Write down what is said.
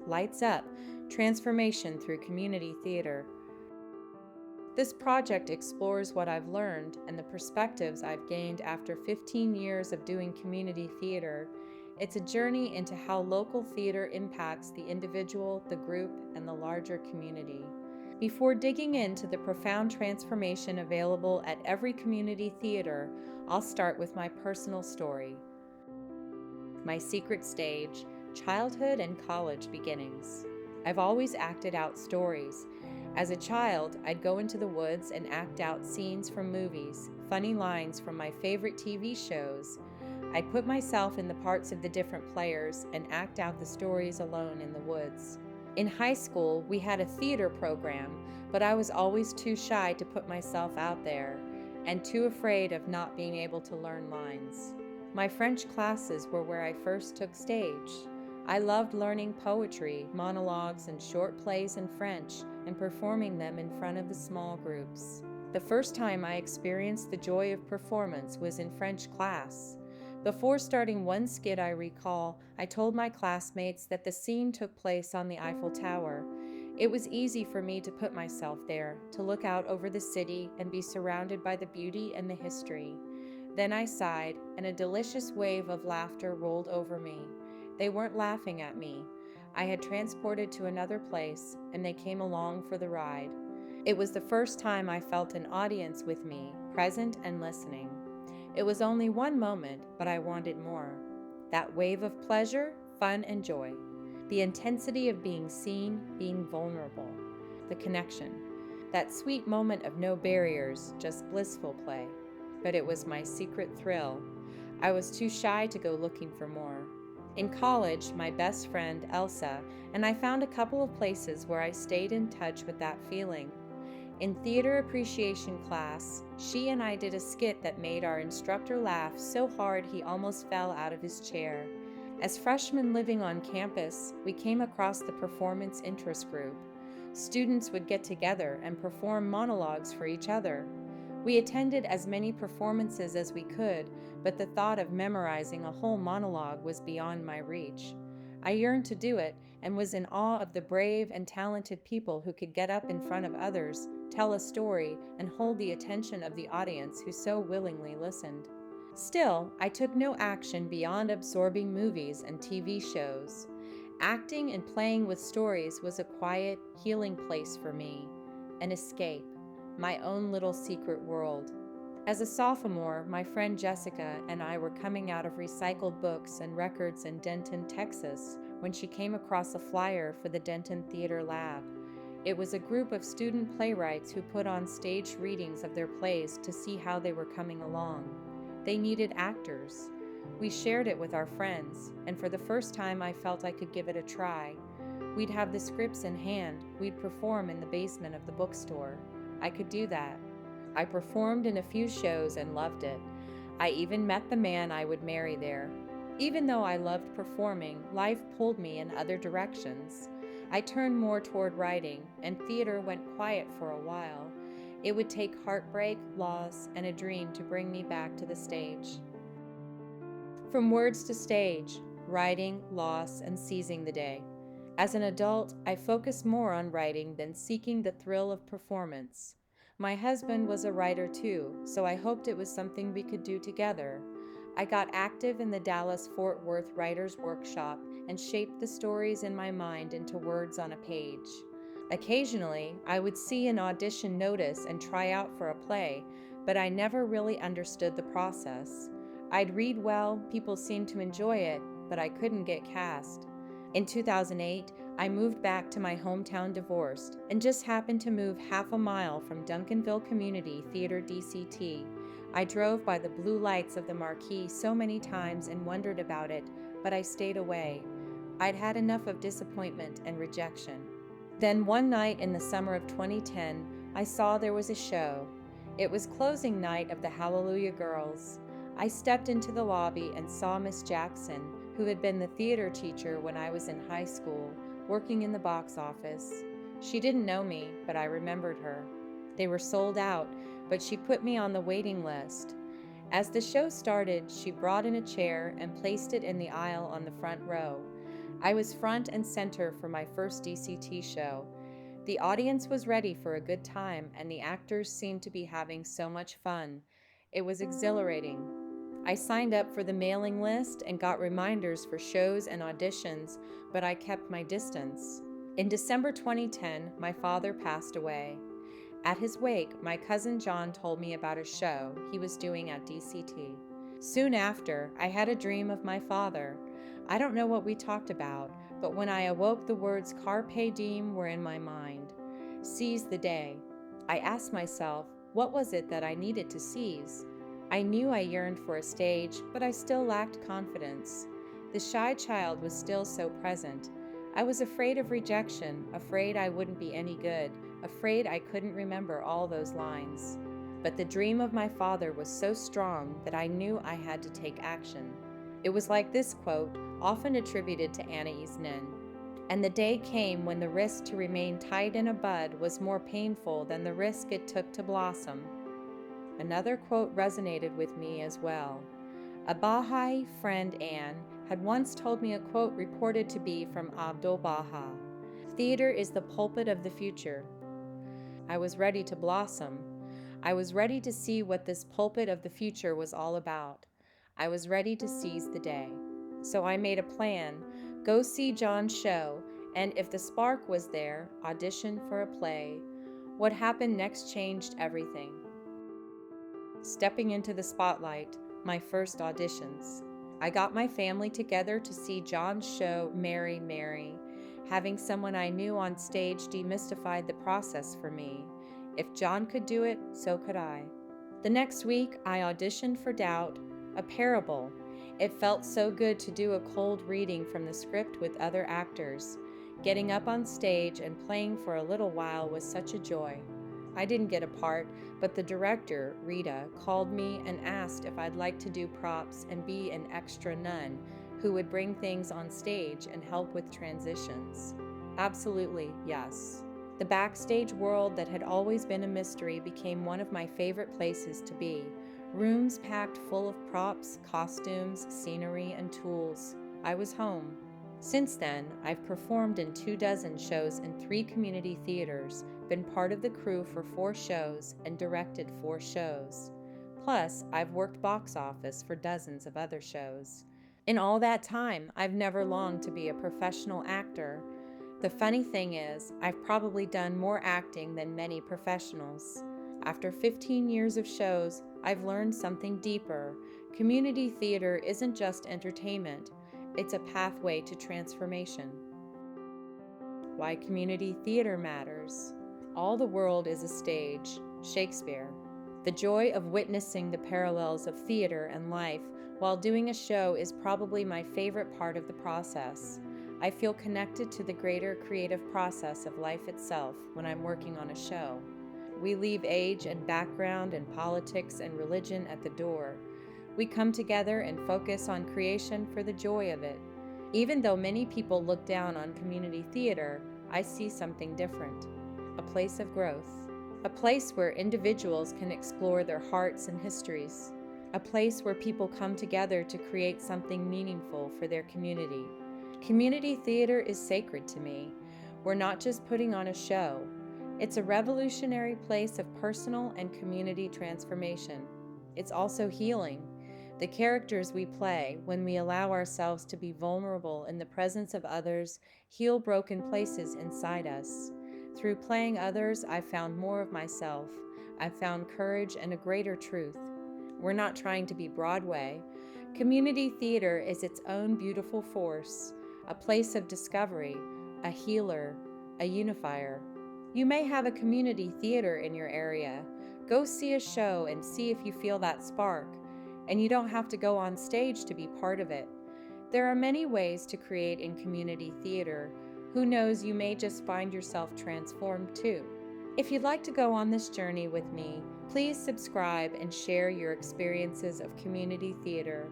Lights Up: Transformation Through Community Theater. This project explores what I've learned and the perspectives I've gained after 15 years of doing community theater. It's a journey into how local theater impacts the individual, the group, and the larger community. Before digging into the profound transformation available at every community theater, I'll start with my personal story. My secret stage, childhood and college beginnings. I've always acted out stories. As a child, I'd go into the woods and act out scenes from movies, funny lines from my favorite TV shows. I'd put myself in the parts of the different players and act out the stories alone in the woods. In high school, we had a theater program, but I was always too shy to put myself out there and too afraid of not being able to learn lines. My French classes were where I first took stage. I loved learning poetry, monologues, and short plays in French and performing them in front of the small groups. The first time I experienced the joy of performance was in French class. Before starting one skit I recall, I told my classmates that the scene took place on the Eiffel Tower. It was easy for me to put myself there, to look out over the city and be surrounded by the beauty and the history. Then I sighed, and a delicious wave of laughter rolled over me. They weren't laughing at me. I had transported to another place, and they came along for the ride. It was the first time I felt an audience with me, present and listening. It was only one moment, but I wanted more. That wave of pleasure, fun, and joy. The intensity of being seen, being vulnerable. The connection. That sweet moment of no barriers, just blissful play. But it was my secret thrill. I was too shy to go looking for more. In college, my best friend, Elsa, and I found a couple of places where I stayed in touch with that feeling. In theater appreciation class, she and I did a skit that made our instructor laugh so hard he almost fell out of his chair. As freshmen living on campus, we came across the performance interest group. Students would get together and perform monologues for each other. We attended as many performances as we could, but the thought of memorizing a whole monologue was beyond my reach. I yearned to do it and was in awe of the brave and talented people who could get up in front of others, tell a story, and hold the attention of the audience who so willingly listened. Still, I took no action beyond absorbing movies and TV shows. Acting and playing with stories was a quiet, healing place for me, an escape, my own little secret world. As a sophomore, my friend Jessica and I were coming out of recycled books and records in Denton, Texas, when she came across a flyer for the Denton Theater Lab. It was a group of student playwrights who put on staged readings of their plays to see how they were coming along. They needed actors. We shared it with our friends, and for the first time I felt I could give it a try. We'd have the scripts in hand, we'd perform in the basement of the bookstore. I could do that. I performed in a few shows and loved it. I even met the man I would marry there. Even though I loved performing, life pulled me in other directions. I turned more toward writing, and theater went quiet for a while. It would take heartbreak, loss, and a dream to bring me back to the stage. From words to stage, writing, loss, and seizing the day. As an adult, I focused more on writing than seeking the thrill of performance. My husband was a writer too, so I hoped it was something we could do together. I got active in the Dallas-Fort Worth Writers' Workshop and shaped the stories in my mind into words on a page. Occasionally, I would see an audition notice and try out for a play, but I never really understood the process. I'd read well, people seemed to enjoy it, but I couldn't get cast. In 2008, I moved back to my hometown divorced and just happened to move half a mile from Duncanville Community Theater DCT. I drove by the blue lights of the marquee so many times and wondered about it, but I stayed away. I'd had enough of disappointment and rejection. Then one night in the summer of 2010, I saw there was a show. It was closing night of the Hallelujah Girls. I stepped into the lobby and saw Miss Jackson, who had been the theater teacher when I was in high school, working in the box office. She didn't know me, but I remembered her. They were sold out, but she put me on the waiting list. As the show started, she brought in a chair and placed it in the aisle on the front row. I was front and center for my first DCT show. The audience was ready for a good time, and the actors seemed to be having so much fun. It was exhilarating. I signed up for the mailing list and got reminders for shows and auditions, but I kept my distance. In December 2010, my father passed away. At his wake, my cousin John told me about a show he was doing at DCT. Soon after, I had a dream of my father. I don't know what we talked about, but when I awoke, the words Carpe Diem were in my mind. Seize the day. I asked myself, what was it that I needed to seize? I knew I yearned for a stage, but I still lacked confidence. The shy child was still so present. I was afraid of rejection, afraid I wouldn't be any good, afraid I couldn't remember all those lines. But the dream of my father was so strong that I knew I had to take action. It was like this quote, often attributed to Anais Nin. And the day came when the risk to remain tied in a bud was more painful than the risk it took to blossom. Another quote resonated with me as well. A Baha'i friend, Anne, had once told me a quote reported to be from Abdu'l-Baha. Theater is the pulpit of the future. I was ready to blossom. I was ready to see what this pulpit of the future was all about. I was ready to seize the day. So I made a plan, go see John's show, and if the spark was there, audition for a play. What happened next changed everything. Stepping into the spotlight, my first auditions. I got my family together to see John's show, Mary, Mary. Having someone I knew on stage demystified the process for me. If John could do it, so could I. The next week, I auditioned for Doubt, a parable. It felt so good to do a cold reading from the script with other actors. Getting up on stage and playing for a little while was such a joy. I didn't get a part, but the director, Rita, called me and asked if I'd like to do props and be an extra nun who would bring things on stage and help with transitions. Absolutely, yes. The backstage world that had always been a mystery became one of my favorite places to be. Rooms packed full of props, costumes, scenery, and tools. I was home. Since then, I've performed in 24 shows in 3 community theaters, been part of the crew for 4 shows, and directed 4 shows. Plus, I've worked box office for dozens of other shows. In all that time, I've never longed to be a professional actor. The funny thing is, I've probably done more acting than many professionals. After 15 years of shows, I've learned something deeper. Community theater isn't just entertainment, it's a pathway to transformation. Why community theater matters. All the world is a stage, Shakespeare. The joy of witnessing the parallels of theater and life while doing a show is probably my favorite part of the process. I feel connected to the greater creative process of life itself when I'm working on a show. We leave age and background and politics and religion at the door. We come together and focus on creation for the joy of it. Even though many people look down on community theater, I see something different. A place of growth. A place where individuals can explore their hearts and histories. A place where people come together to create something meaningful for their community. Community theater is sacred to me. We're not just putting on a show. It's a revolutionary place of personal and community transformation. It's also healing. The characters we play, when we allow ourselves to be vulnerable in the presence of others, heal broken places inside us. Through playing others, I've found more of myself. I've found courage and a greater truth. We're not trying to be Broadway. Community theater is its own beautiful force, a place of discovery, a healer, a unifier. You may have a community theater in your area. Go see a show and see if you feel that spark. And you don't have to go on stage to be part of it. There are many ways to create in community theater. Who knows, you may just find yourself transformed too. If you'd like to go on this journey with me, please subscribe and share your experiences of community theater.